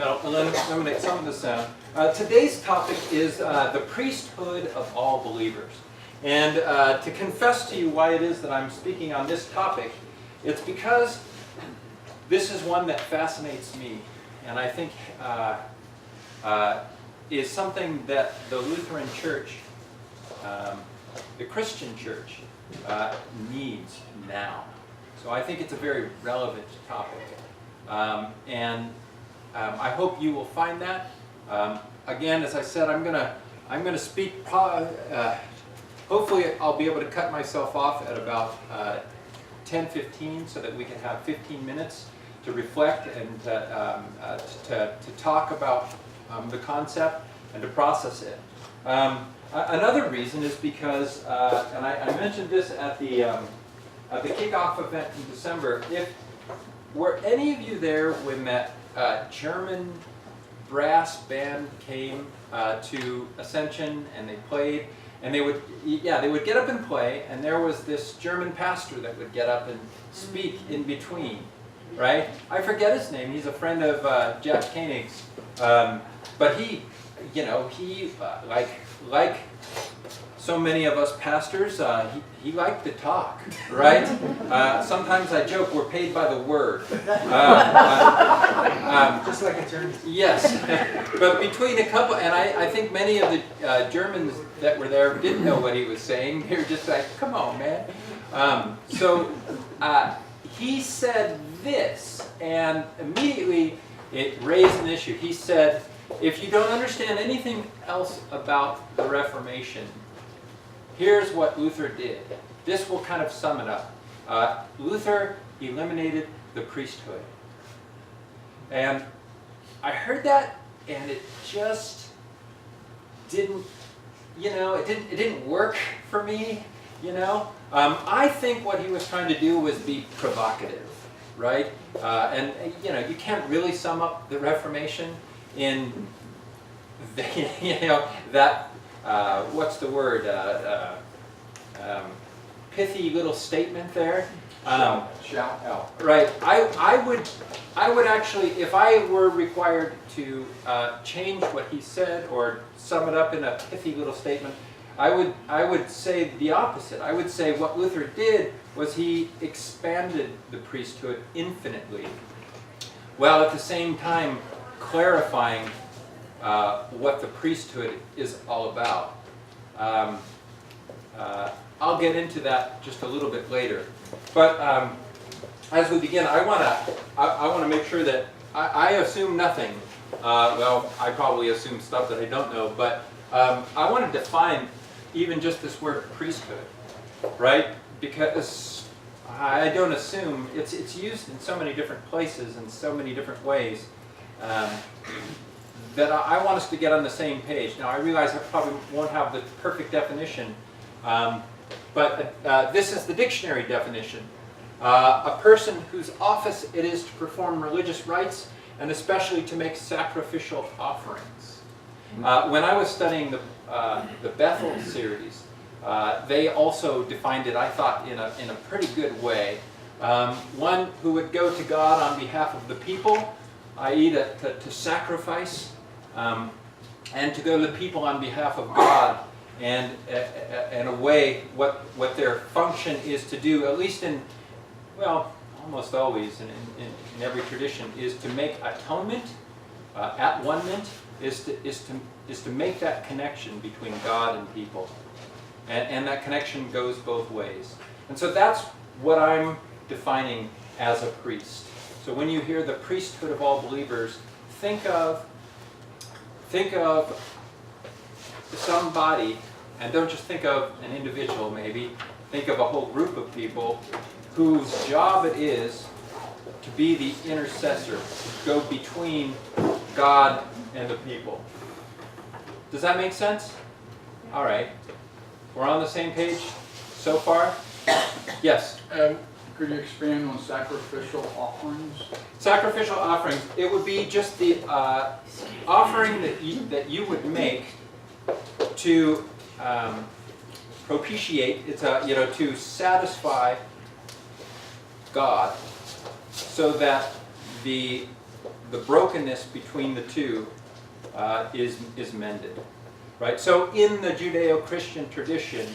That'll eliminate some of the sound. Today's topic is the priesthood of all believers. And to confess to you why it is that I'm speaking on this topic, it's because this is one that fascinates me, and I think is something that the Lutheran Church, the Christian Church, needs now. So I think it's a very relevant topic. I hope you will find that. Again, as I said, I'm gonna speak. Hopefully, I'll be able to cut myself off at about 10:15, so that we can have 15 minutes to reflect and to talk about the concept and to process it. Another reason is because, and I mentioned this at the kickoff event in December. Were any of you there when that German brass band came to Ascension and they played? And they would get up and play, and there was this German pastor that would get up and speak in between, right? I forget his name. He's a friend of Jack Koenig's, but he like so many of us pastors, he liked to talk, right? Sometimes I joke we're paid by the word. Just like attorneys. Yes, but between a couple, and I think many of the Germans that were there didn't know what he was saying. They were just like, come on, man. So he said this, and immediately it raised an issue. He said, if you don't understand anything else about the Reformation, here's what Luther did. This will kind of sum it up. Luther eliminated the priesthood. And I heard that, and it just didn't, it didn't work for me, I think what he was trying to do was be provocative, right? And you can't really sum up the Reformation in, that, what's the word, pithy little statement there. Shout out. Right. I would actually, if I were required to change what he said or sum it up in a pithy little statement, I would say the opposite. I would say what Luther did was he expanded the priesthood infinitely, while at the same time clarifying what the priesthood is all about. I'll get into that just a little bit later. But as we begin, I want to make sure that I assume nothing. Well, I probably assume stuff that I don't know, but I want to define even just this word priesthood, right? Because I don't assume it's used in so many different places in so many different ways that I want us to get on the same page. Now, I realize I probably won't have the perfect definition. But this is the dictionary definition. A person whose office it is to perform religious rites and especially to make sacrificial offerings. When I was studying the Bethel series, they also defined it, I thought, in a pretty good way. One who would go to God on behalf of the people, i.e. to sacrifice, and to go to the people on behalf of God. And in a way, what their function is to do, at least in, well, almost always in every tradition, is to make atonement, at-one-ment, is to make that connection between God and people. And that connection goes both ways. And so that's what I'm defining as a priest. So when you hear the priesthood of all believers, think of somebody, and don't just think of an individual maybe, think of a whole group of people whose job it is to be the intercessor, to go between God and the people. Does that make sense? All right. We're on the same page so far? Yes? Could you expand on sacrificial offerings? Sacrificial offerings. It would be just the offering that you would make to propitiate, to satisfy God, so that the the brokenness between the two is mended. Right? So in the Judeo-Christian tradition,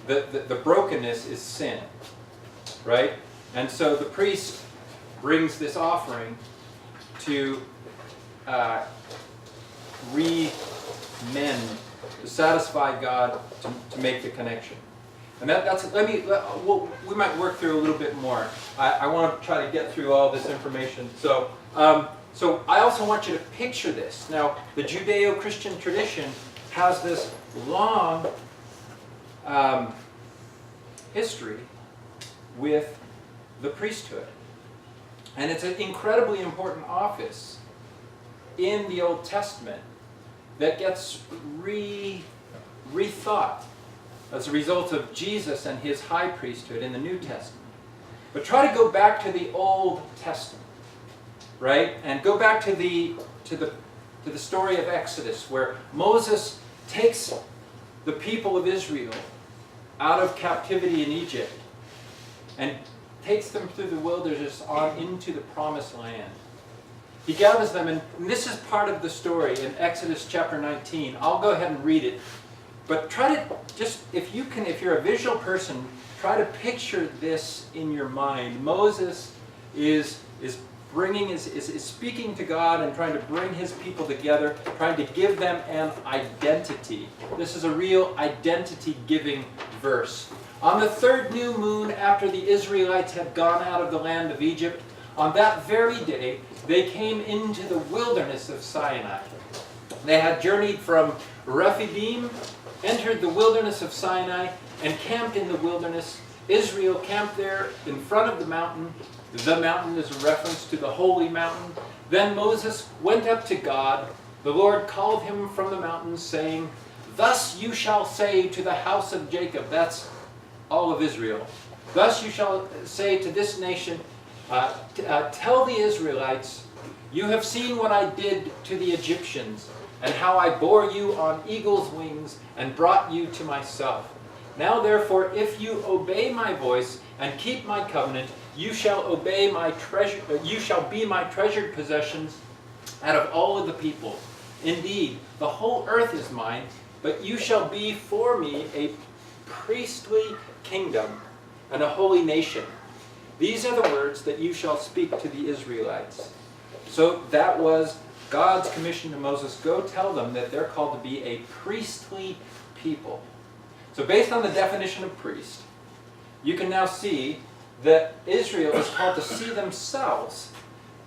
the brokenness is sin. Right? And so the priest brings this offering to re-mend, to satisfy God, to make the connection. And we might work through a little bit more. I want to try to get through all this information. So I also want you to picture this. Now, the Judeo-Christian tradition has this long history with the priesthood. And it's an incredibly important office in the Old Testament that gets rethought as a result of Jesus and his high priesthood in the New Testament. But try to go back to the Old Testament, right? And go back to the story of Exodus, where Moses takes the people of Israel out of captivity in Egypt and takes them through the wilderness on into the promised land. He gathers them, and this is part of the story in Exodus chapter 19. I'll go ahead and read it. But try to just, if you're a visual person, try to picture this in your mind. Moses is speaking to God and trying to bring his people together, trying to give them an identity. This is a real identity-giving verse. On the third new moon after the Israelites had gone out of the land of Egypt, on that very day they came into the wilderness of Sinai. They had journeyed from Rephidim, entered the wilderness of Sinai, and camped in the wilderness. Israel camped there in front of the mountain. The mountain is a reference to the holy mountain. Then Moses went up to God. The Lord called him from the mountain, saying, "Thus you shall say to the house of Jacob," that's all of Israel, "Thus you shall say to this nation, tell the Israelites, you have seen what I did to the Egyptians, and how I bore you on eagle's wings and brought you to myself. Now therefore, if you obey my voice and keep my covenant, you shall obey my treasure. You shall be my treasured possessions out of all of the people. Indeed, the whole earth is mine, but you shall be for me a priestly kingdom and a holy nation. These are the words that you shall speak to the Israelites." So that was God's commission to Moses. Go tell them that they're called to be a priestly people. So based on the definition of priest, you can now see that Israel is called to see themselves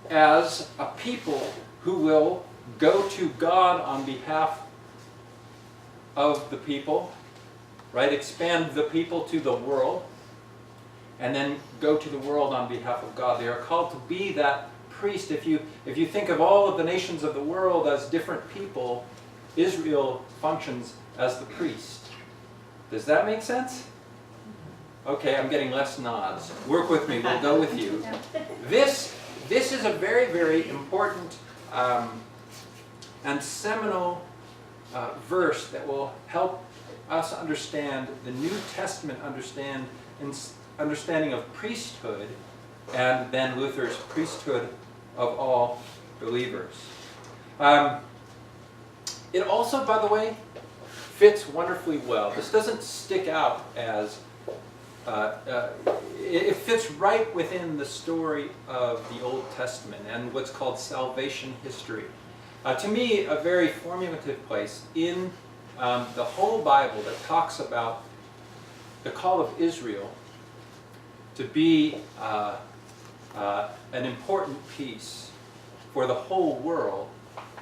as a people who will go to God on behalf of the people, right? Expand the people to the world, and then go to the world on behalf of God. They are called to be that priest. If you think of all of the nations of the world as different people, Israel functions as the priest. Does that make sense? Okay, I'm getting less nods. Work with me, we'll go with you. This is a very, very important and seminal verse that will help us understand the New Testament understanding of priesthood, and then Luther's priesthood of all believers. It also, by the way, fits wonderfully well. This doesn't stick out as it fits right within the story of the Old Testament and what's called salvation history. To me, a very formative place in the whole Bible that talks about the call of Israel to be an important piece for the whole world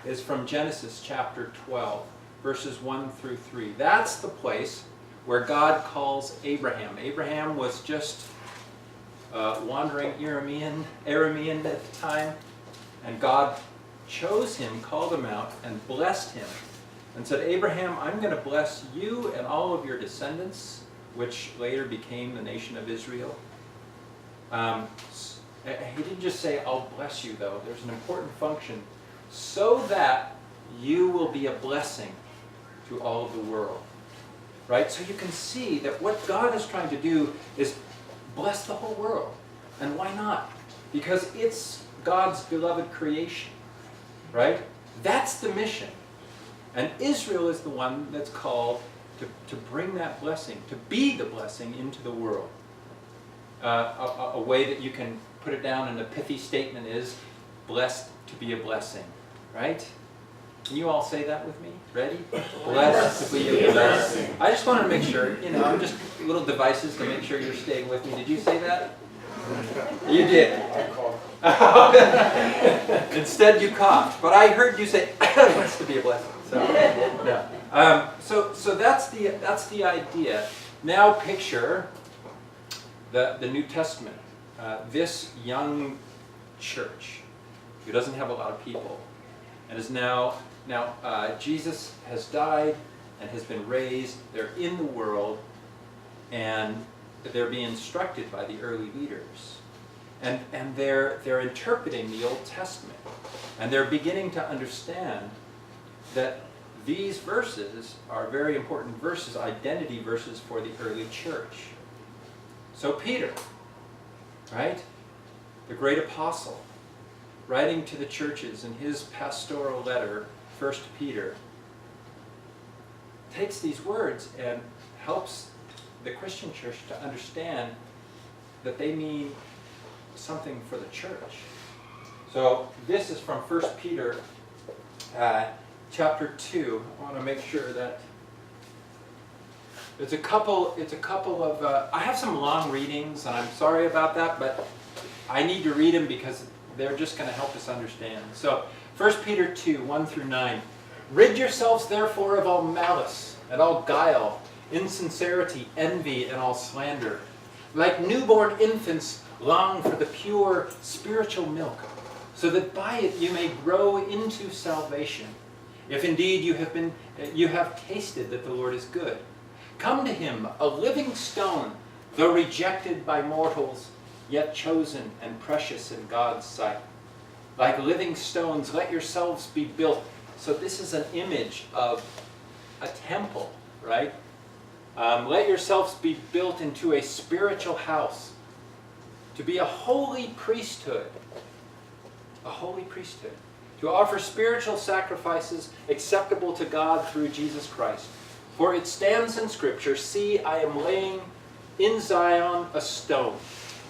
is from Genesis chapter 12, verses 1 through 3. That's the place where God calls Abraham. Abraham was just wandering Aramean at the time, and God chose him, called him out, and blessed him, and said, "Abraham, I'm going to bless you and all of your descendants," which later became the nation of Israel. He didn't just say, "I'll bless you," though. There's an important function, so that you will be a blessing to all of the world. Right? So you can see that what God is trying to do is bless the whole world. And why not? Because it's God's beloved creation. right? That's the mission. And Israel is the one that's called to bring that blessing, to be the blessing into the world. A way that you can put it down in a pithy statement is, blessed to be a blessing, right? Can you all say that with me? Ready? Blessed to be a blessing. I just wanted to make sure, I'm just little devices to make sure you're staying with me. Did you say that? You did. Instead you coughed, but I heard you say, blessed to be a blessing. So, yeah. So that's the idea. Now picture the New Testament. This young church who doesn't have a lot of people, and is now Jesus has died and has been raised. They're in the world, and they're being instructed by the early leaders, and they're interpreting the Old Testament, and they're beginning to understand that these verses are very important verses, identity verses for the early church. So Peter, right, the great apostle, writing to the churches in his pastoral letter, 1 Peter, takes these words and helps the Christian church to understand that they mean something for the church. So this is from 1 Peter chapter 2. I want to make sure that it's a couple of, I have some long readings, and I'm sorry about that, but I need to read them because they're just going to help us understand. So 1 Peter 2, 1 through 9. Rid yourselves therefore of all malice, and all guile, insincerity, envy, and all slander. Like newborn infants, long for the pure spiritual milk, so that by it you may grow into salvation. If indeed you have tasted that the Lord is good. Come to him, a living stone, though rejected by mortals, yet chosen and precious in God's sight. Like living stones, let yourselves be built. So this is an image of a temple, right? Let yourselves be built into a spiritual house, to be a holy priesthood. A holy priesthood. To offer spiritual sacrifices acceptable to God through Jesus Christ. For it stands in Scripture, see, I am laying in Zion a stone,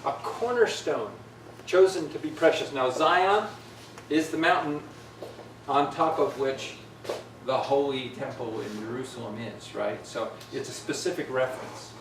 a cornerstone, chosen to be precious. Now Zion is the mountain on top of which the holy temple in Jerusalem is, right? So it's a specific reference.